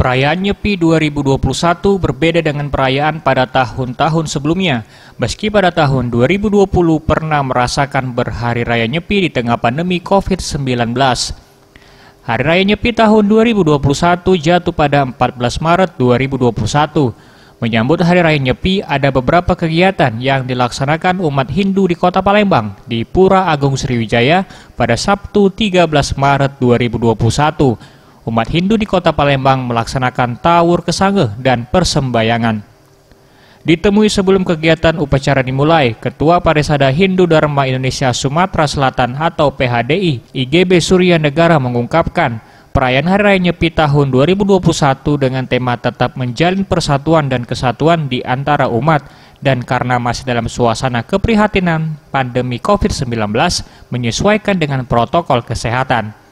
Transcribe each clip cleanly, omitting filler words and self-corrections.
Perayaan Nyepi 2021 berbeda dengan perayaan pada tahun-tahun sebelumnya. Meski pada tahun 2020 pernah merasakan berhari raya Nyepi di tengah pandemi COVID-19. Hari Raya Nyepi tahun 2021 jatuh pada 14 Maret 2021. Menyambut Hari Raya Nyepi, ada beberapa kegiatan yang dilaksanakan umat Hindu di Kota Palembang di Pura Agung Sriwijaya pada Sabtu 13 Maret 2021. Umat Hindu di Kota Palembang melaksanakan tawur kesangeh dan persembahyangan. Ditemui sebelum kegiatan upacara dimulai, Ketua Parisada Hindu Dharma Indonesia Sumatera Selatan atau PHDI, IGB Surya Negara mengungkapkan, perayaan Hari Raya Nyepi tahun 2021 dengan tema tetap menjalin persatuan dan kesatuan di antara umat dan karena masih dalam suasana keprihatinan pandemi COVID-19 menyesuaikan dengan protokol kesehatan.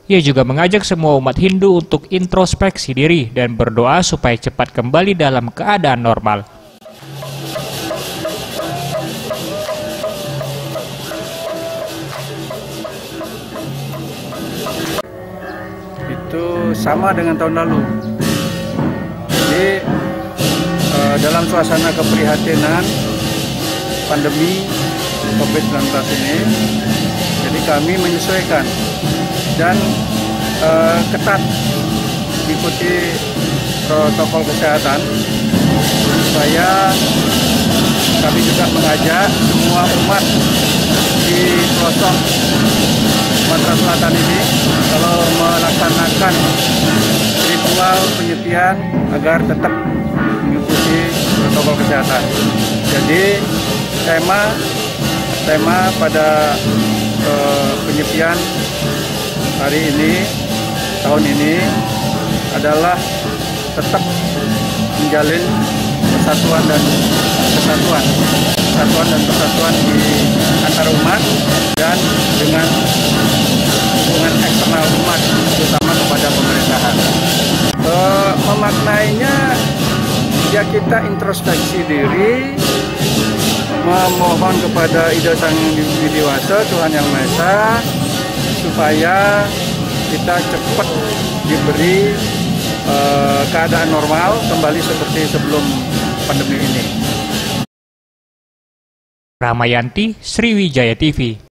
Ia juga mengajak semua umat Hindu untuk introspeksi diri dan berdoa supaya cepat kembali dalam keadaan normal. Itu sama dengan tahun lalu. Jadi dalam suasana keprihatinan pandemi COVID-19 ini, jadi kami menyesuaikan dan ketat mengikuti protokol kesehatan supaya kami juga mengajak semua umat di pelosok Sumatera Selatan ini kalau melaksanakan ritual penyepian agar tetap mengikuti protokol kesehatan. Jadi tema pada penyepian hari ini, tahun ini adalah tetap menjalin persatuan dan kesatuan. Persatuan dan persatuan di antara umat dan dengan hubungan eksternal umat, terutama kepada pemerintahan. Memaknainya ya kita introspeksi diri, memohon kepada Ida Sang Widiwasa, Tuhan Yang Maha Esa, supaya kita cepat diberi keadaan normal kembali seperti sebelum pandemi ini. Ramayanti, Sriwijaya TV.